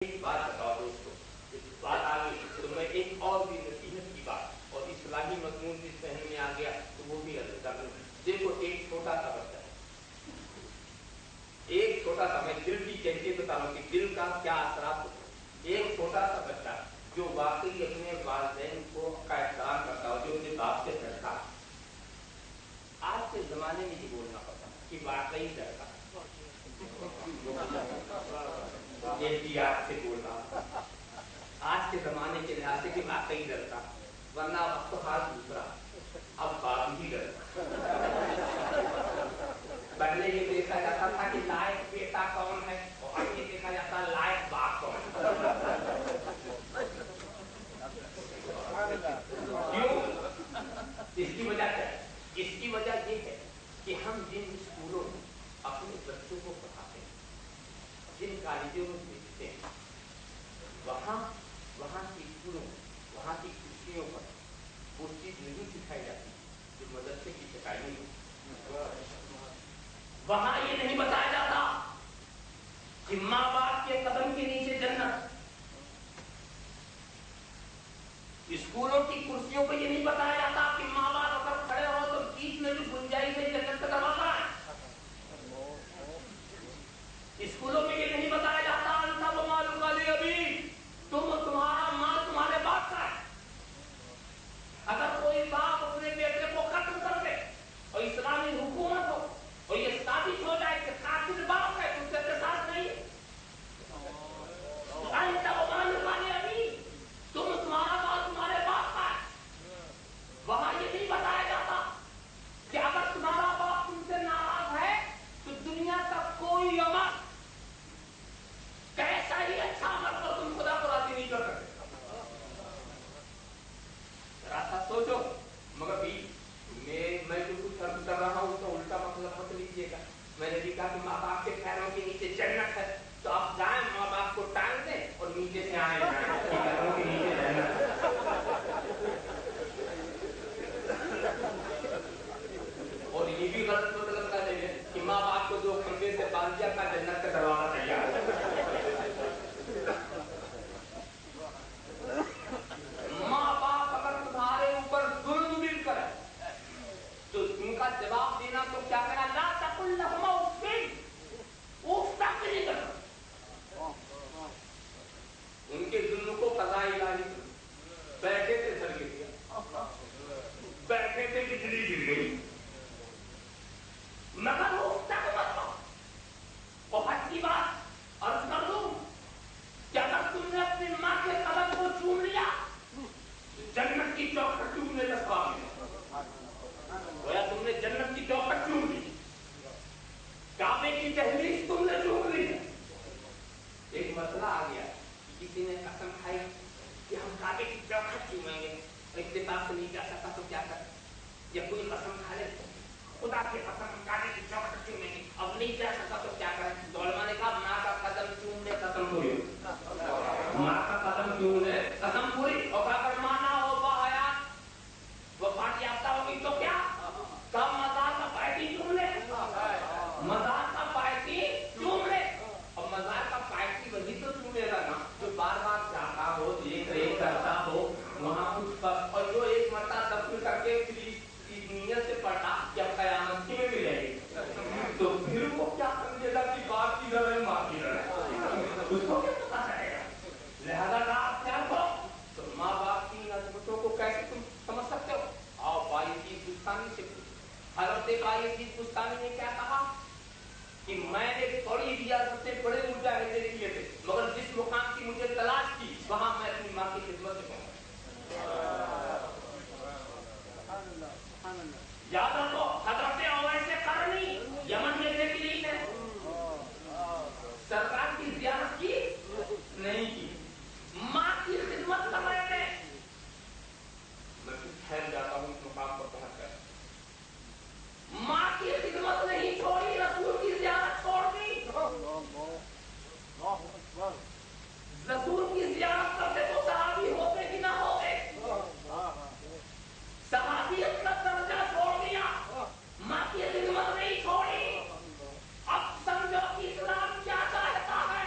एक बात बताओ दोस्तों, बात आ गई तो मैं एक और भी नसीहत की बात और इस्लामी मजमून भी सहन में आ गया तो वो भी अर्ज कर दूं। देखो एक छोटा सा बच्चा है, एक छोटा सा, मैं दिल की कैफियत बता रहा हूँ कि दिल का क्या असरात होता है। एक छोटा सा बच्चा जो वाकई अपने वालिदैन को का एहतराम करता हो, जो अपने बाप से डरता, आज के जमाने में ही बोलना पड़ता कि वाकई डरता, एहतियात से बोलना आज के जमाने के लिहाज से कि वाकई डरता, वरना अब तो हाल दूसरा, अब बाप ही डरता। पहले ये देखा जाता था कि लायक बेटा कौन है और अब ये देखा जाता लायक बाप कौन है। क्यों? इसकी वजह क्या है? इसकी वजह ये है कि हम जिन स्कूलों में अपने बच्चों को पढ़ाते हैं, जिन कॉलेजों में भेजते हैं, वहाँ की स्कूलों, वहाँ की कुर्सियों पर वो चीज नहीं सिखाई जाती जो मदरसे की शिकायत हो। वहाँ ये नहीं बताया जाता कि माँ बाप के कदम के नीचे जन्नत। स्कूलों की कुर्सियों पर ये नहीं बताया जाता कि माँ बाप अगर खड़े हो तो बीच में भी गुंजाइश है जन्नत का दरवाजा है। स्कूलों में ये नहीं बताया जाता अंता वो मालूम वाले अभी तुम्हारा माल तुम्हारे बाप का है। अगर कोई बाप अपने बेटे को खत्म कर दे और इस्लामी हुकूमत हो और ये साबित हो जाए कि कातिल बाप है, उससे एहसास नहीं है, अंता वो मालूम वाले अभी तुम्हारा माल तुम्हारे बाप का है। वहां ये नहीं बताया जाता कि अगर तुम्हारा बाप तुमसे नाराज है तो दुनिया का कोई अमल कैसा ही अच्छा अमल कर तुम खुदा को राजी नहीं कर सकते। जरा सा सोचो। मगर भी मैं जो कुछ अर्ज कर रहा हूं उसका उल्टा मतलब मत लीजिएगा। मैंने भी कहा कि माँ बाप के पैरों के नीचे जन्नत है तो आप जाए माँ बाप को टांग दें और नीचे से आए पैरों के नीचे जन्नत। और ये भी गलत मतलब कर देंगे कि माँ बाप को जो खंबे से बांध दिया का जन्नत का दरवाजा तैयार है। माँ बाप अगर तुम्हारे ऊपर जुल्म भी करे तो उनका जवाब देना तो क्या करना, ला तकुल लहुमा उफ्फिन, उफ तक नहीं करना। उनके जुल्म को कज़ा इलाही, बैठे थे सर गिर गया, बैठे थे बिजली गिर गई, मगर उफ तक मत करो। और हद की बात अर्ज कर दूं कि अगर तुमने अपनी माँ के कदम को चूम लिया जन्नत की चौखट चूमने का स्वाब है। गोया तुमने जन्नत की चौखट चूम ली, काबे की दहलीज तुमने चूम ली। एक मसला आ गया, किसी ने कसम खाई कि हम काबे की चौखट चूमेंगे, इत्तेफाक से नहीं जा सकता तो क्या कर, या कोई कसम खा ले खुदा के कसम हम काबे की चौखट चूमेंगे, अब नहीं जा सकता तो क्या करें। दौलमा ने कहा माँ का कदम चूमने कसम पूरी, माँ का कदम चूमने कसम पूरी। और अगर माना हो हयात वफात याफ्ता होगी तो क्या, कब मज़ार का पायती चूम ले, मज़ार का पायती चूम ले। और मज़ार का पायती वही तो चूमेगा ना जो बार बार जाता हो, देख रेख करता हो वहां कुछ पर, और जो एक मरता दफन करके नीयत से पढ़ा क्या कयामत की में मिलेगी तो फिर वो क्या समझेगा कि बाप की दर है माँ की दर है, उसको क्या पता चलेगा। लिहाजा आप क्या करो तो माँ बाप की अजमतों को कैसे तुम समझ सकते हो। आओ बायजीद बुस्तामी से, हज़रत बायजीद बुस्तामी ने क्या कहा कि मैंने बड़ी रियासत से बड़े मुजाहिदे किए थे, मगर जिस मुकाम की मुझे तलाश थी वहां मैं अपनी माँ की खिदमत में पहुंचा। याद रखो हज़रत अवैस करनी यमन में थे कि नहीं थे, सरकार की ज़ियारत की नहीं की, माँ की खिदमत कर रहे थे। मैं फिर ठहर जाता हूँ इस मुकाम पर पहुंचकर, माँ की खिदमत नहीं छोड़ी, रसूल की ज़ियारत छोड़ दी। रसूल की ज़ियारत करते तो सहाबी होते कि ना होते, सहाबियत का दर्जा छोड़ दिया, माँ की खिदमत नहीं छोड़ी। अब समझो कि इस्लाम क्या चाहता है।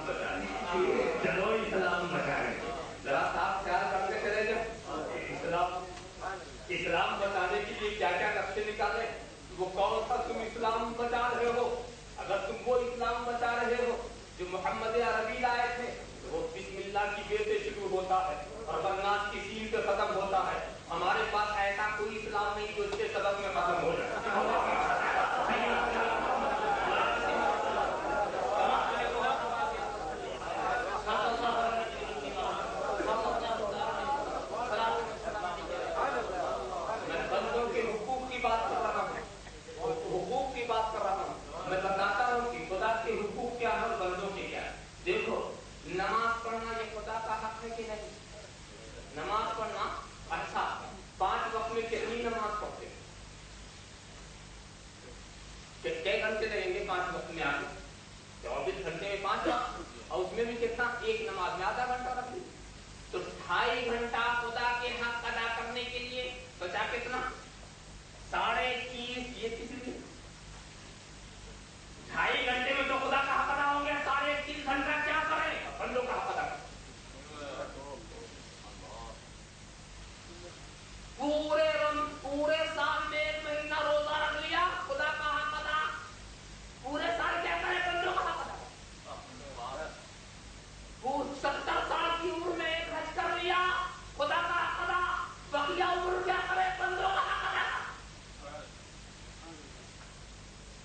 इस्लाम बचाने, चलो इस्लाम बचाने। जरा साफ ख्याल करते चले जाओ, इस्लाम बचाने के लिए क्या क्या रास्ते निकाले, वो कौन सा तुम इस्लाम बचा रहे हो। अगर तुम वो इस्लाम बचा रहे हो जो मोहम्मद अरबी लाए थे, वो बिस्मिल्लाह की बे से शुरू होता है और बन्नास की सीन पे खत्म होता है। हमारे पास ऐसा कोई इस्लाम नहीं जो इसके सबक में खत्म हो जाए। मैं बंदों के हुकूक की बात कर रहा हूँ, हुकूक की बात कर रहा हूँ। मैं बताता हूँ कि खुदा के हुकूक क्या है और बंदों के क्या है। देखो, नमाज पढ़ना ये खुदा का हक है कि नहीं? नमाज पढ़ना, अच्छा 5 वक्त में कितनी नमाज पढ़ते हैं? कितने घंटे रहेंगे 5 वक्त में? आगे 24 घंटे में 5 वक्त, और उसमें भी कितना? एक नमाज में आधा घंटा रख ली, तो 2.5 घंटा खुदा के हक अदा करने के लिए बचा कितना? 21.5। ये किसी 2.5 घंटे में तो खुदा का हक अदा हो गया, 3.5 घंटा क्या करें? बंदों का हक अदा करें। पूरे साल में 1 महीना रोजा रख लिया, खुदा का हक अदा। पूरे साल क्या करें? बंदों का हक अदा। 70 साल की उम्र में 1 हज कर लिया, खुदा का हक अदा। बकिया उम्र क्या करे? बंदों का हक अदा।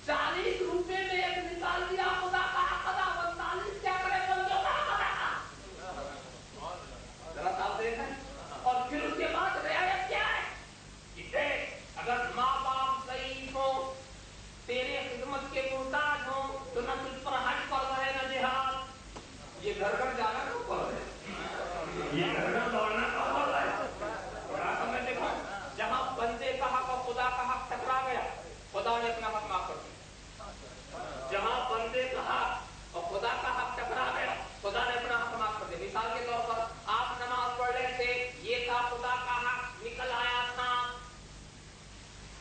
40 रुपए में 1 निकाल दिया, खुदा का हक अदा। 45 क्या करे? बंदों का हक अदा। जरा आप देखें। और फिर उसके बाद रियायत क्या है? अगर माँ बाप सही हो, तेरे खिदमत के मुहताज हो, तो न तुझ पर हज फर्ज है न जिहाद। ये घर घर जाना क्यों फर्ज है? ये घर घर दौड़ना क्यों फर्ज है? थोड़ा समय देखो, जहाँ बंदे का हक और खुदा का हक टकरा गया, खुदा ने अपना हक माफ कर दिया। जहाँ बंदे का हक और खुदा का हक टकरा गया, खुदा ने अपना हक माफ कर दिया। मिसाल के तौर पर आप नमाज पढ़ रहे थे, ये था खुदा का हक, निकल आया था,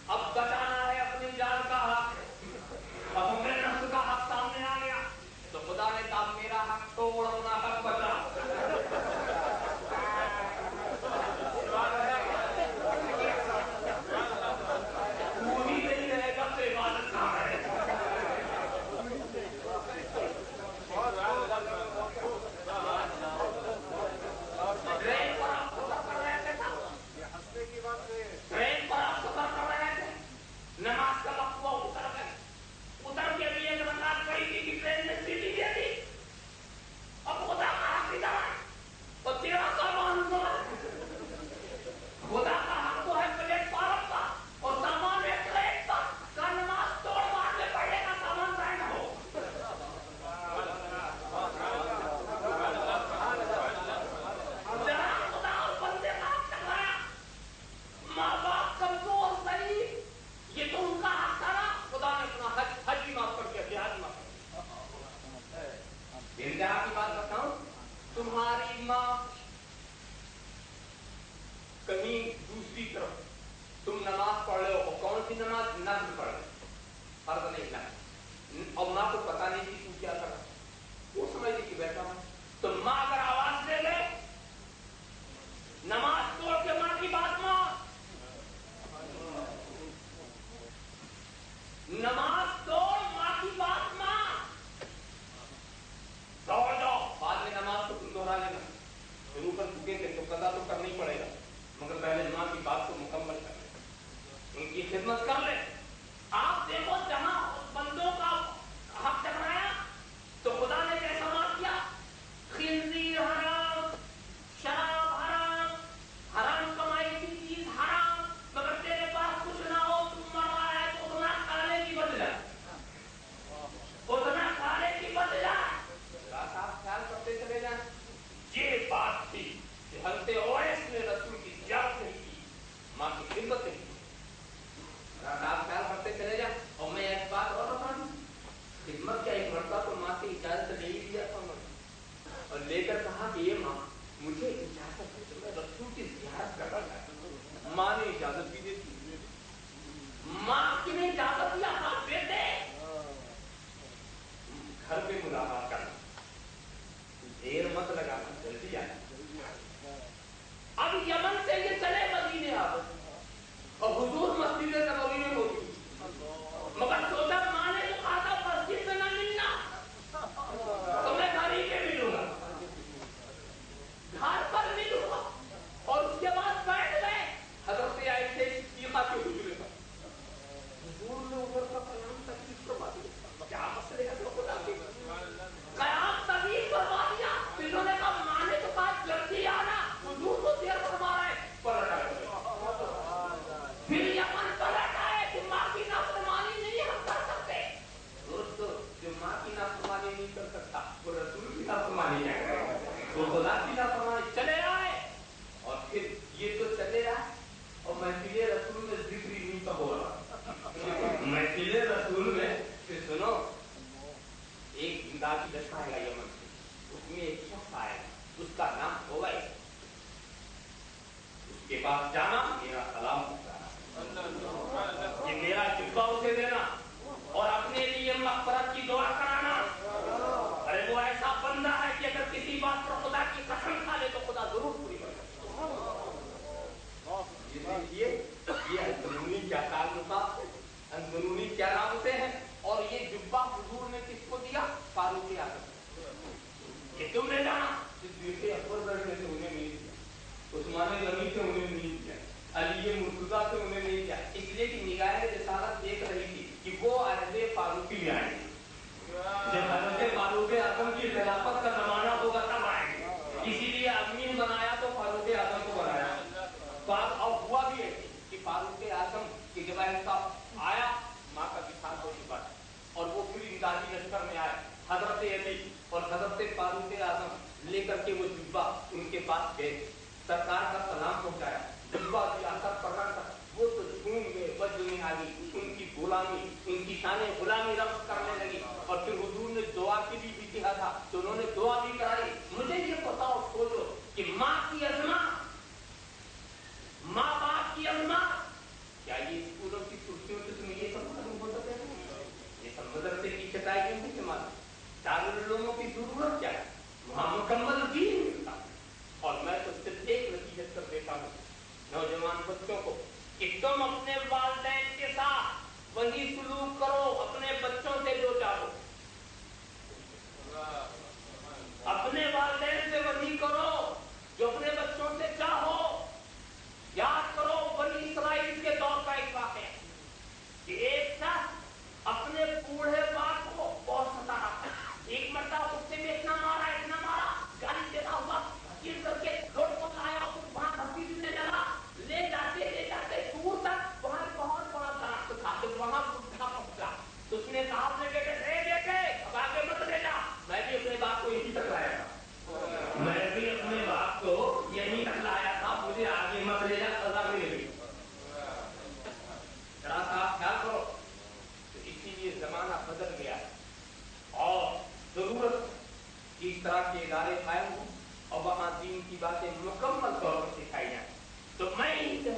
अब बचाना है अपनी जान का हक, अब अपने नफ्स का हक सामने आ गया, तो खुदा ने कहा मेरा हक तोड़, अपना हक बचा। तू ही नहीं रहेगा तो इबादत कहाँ है? ट्रेन पर आप सफर कर रहे थे ना? ट्रेन पर आप सफर कर रहे थे, नमाज का वक्त हुआ, उतर गए, उतर के भी 1 रकात पढ़ी थी कि ट्रेन में सीटी दे दी। अब खुदा का हक इधर है और तेरा सामान उधर है। खुदा का हक तो है प्लेटफॉर्म का और सामान है ट्रेन पर। का नमाज तोड़ मार में पड़ेगा, सामान बैंड हो। जरा खुदा और बंदे का हक टकराया। माँ बाप कमजोर सही, ये तो उनका हक था ना, खुदा ने अपना हज भी माफ कर दिया, जिहाद माफ कर दिया। इंतहा की बात बताऊं, तुम्हारी माँ कहीं दूसरी तरफ, तुम नमाज पढ़ रहे हो, कौन सी नमाज? नफ्ल पढ़ रहे, फर्ज नहीं ना, और माँ को पता नहीं कि तू क्या कर रहा, वो समझ ली कि बैठा हूं, तो माँ अगर आवाज दे ले, नमाज तोड़ के माँ की बात मान, नमाज तोड़ माँ की बात मान, दौड़ जाओ, बाद में नमाज को तुम दोहरा लेना, शुरू कर चुके थे तो कदा तो करना ही पड़ेगा, मगर पहले माँ की बात को मुकम्मल कर ले, उनकी खिदमत कर ले। आप देखो, जहां बंदों का हक टकराया तो खुदा ने कैसा माफ किया? खिंजीर हराम, शराब हराम, हराम कमाई की चीज हराम, मगर तेरे पास कुछ ना हो, तुम मर रहा है तो उतना खाने की बदला, उतना खाने की बदला। आप ख्याल करते चले जाए। ये बात थी कि हज़रत ओवैस ने रसूल की ज़ियारत नहीं की, माँ की खिदमत नहीं की। आप मत लगाना, जल्दी आना। अब यमन से ये चले मदीने आ गए और हुजूर मस्जिद नबवी में मौजूद, मगर सोचा माँ ने तो कहा था मस्जिद में ना मिलना, तो मैं घर ही पे मिलूंगा, घर पर मिलूंगा। और उसके बाद बैठ गए, हजरत आए थे सिद्दीक़ा के हुजूर पर। हुजूर ने उधर का कयाम तकलीफ करवा दिया, क्या मसले है तो खुदा के कयाम तकलीफ करवा दिया। इन्होंने कहा माँ ने तो कहा जल्दी आना, हुजूर को देर करवा रहे, पलट आए। फिर यमन पलट आए कि माँ की नाफरमानी नहीं हम कर सकते। दोस्तों, जो माँ की नाफरमानी नहीं कर सकता वो रसूल की नाफरमानी क्या करेगा, वो खुदा की नाफरमानी। चले आए और फिर ये तो चले आए और महफिले रसूल में जिक्र ही नहीं हो रहा। महफिले रसूल में फिर सुनो, एक जिंदागी दशा आएगा यमन से, उसमें एक शख्स आएगा, उसका नाम होगा, उसके पास जाना, मेरा सलाम ये मेरा जुब्बा उसे देना और अपने लिए मग़फ़िरत की दुआ कराना। अरे वो ऐसा बंदा है कि अगर किसी बात पर खुदा की कसम खा ले तो खुदा जरूर पूरी करेगा। ये अंदरूनी क्या ताल्लुकात है, अंदरूनी क्या राबते हैं। और ये जुब्बा हुजूर ने किसको दिया, फारूक आज़म। ये तुमने जाना, सिद्दीक़ अकबर ने तो उन्हें नहीं दिया, उस्मान गनी से उन्हें नहीं दिया, अली मुर्तज़ा से उन्हें नहीं दिया, इसलिए कि निगाह रिसालत देख रही थी कि वो अहद फारूकी में आएंगे। जब हज़रत फारूक आज़म की खिलाफत का जमाना होगा तब आएंगे, इसीलिए अमीन बनाया तो फारूक आज़म को बनाया। और हुआ भी है कि फारूक आज़म की जब ऐसा आया, माँ का विशाल हो चुका है और वो फिर इमदादी लश्कर में आए, हजरत अली और हजरत फारूक आज़म लेकर के वो जुब्बा उनके पास गए, सरकार का सलाम पहुंचाया, जुब्बा दिया, असर पढ़ना था। वो तो झूम में बज में आ गई, उनकी गुलामी, उनकी शाने गुलामी रब्त करने लगी। और फिर हुजूर ने दुआ की भी कहा था तो उन्होंने दुआ भी कराई। मुझे ये बताओ, सोचो कि माँ की अज़मा, माँ बाप की अज़मा, क्या ये स्कूलों की कुर्सियों से तुम्हें ये सब मालूम हो सकता है? ये सब मदरसे की चटाई नहीं से मालूम, दारुल उलूमों की जरूरत क्या है, वहाँ मुकम्मल दीन मिलता है। और मैं तो सिर्फ एक नसीहत कर देता हूँ नौजवान बच्चों को कि तुम अपने वालिदैन के साथ वही सुलूक करो अपने बच्चों से जो चाहो, अपने वालिदैन से वही करो जो अपने बच्चों से चाहो। याद करो बनी इस्राइल के दौर का एक वाक़या कि एक शख्स अपने बूढ़े बाप को बहुत सता रहा था। एक मरतबा उससे भी इतना मारा गाली देता हुआ हकीर करके रोड पर लाया, वहां घसीटने लगा, ले जाते दूर तक वहां बहुत बड़ा दरख्त था, तो वहां बुढ़ा पहुंचा तो उसने कहा अपने बेटे अब आगे मत ले जा, मैं भी अपने बाप को यहीं तक लाया था, मैं भी अपने बाप को यहीं तक लाया था, मुझे आगे मत ले जा, सजा मिलेगी। जरा सा ख्याल करो। तो इसीलिए जमाना बदल गया और जरूरत इस तरह के इदारे कायम हो और वहां दीन की बातें मुकम्मल तौर पर सिखाई जाए। तो मैं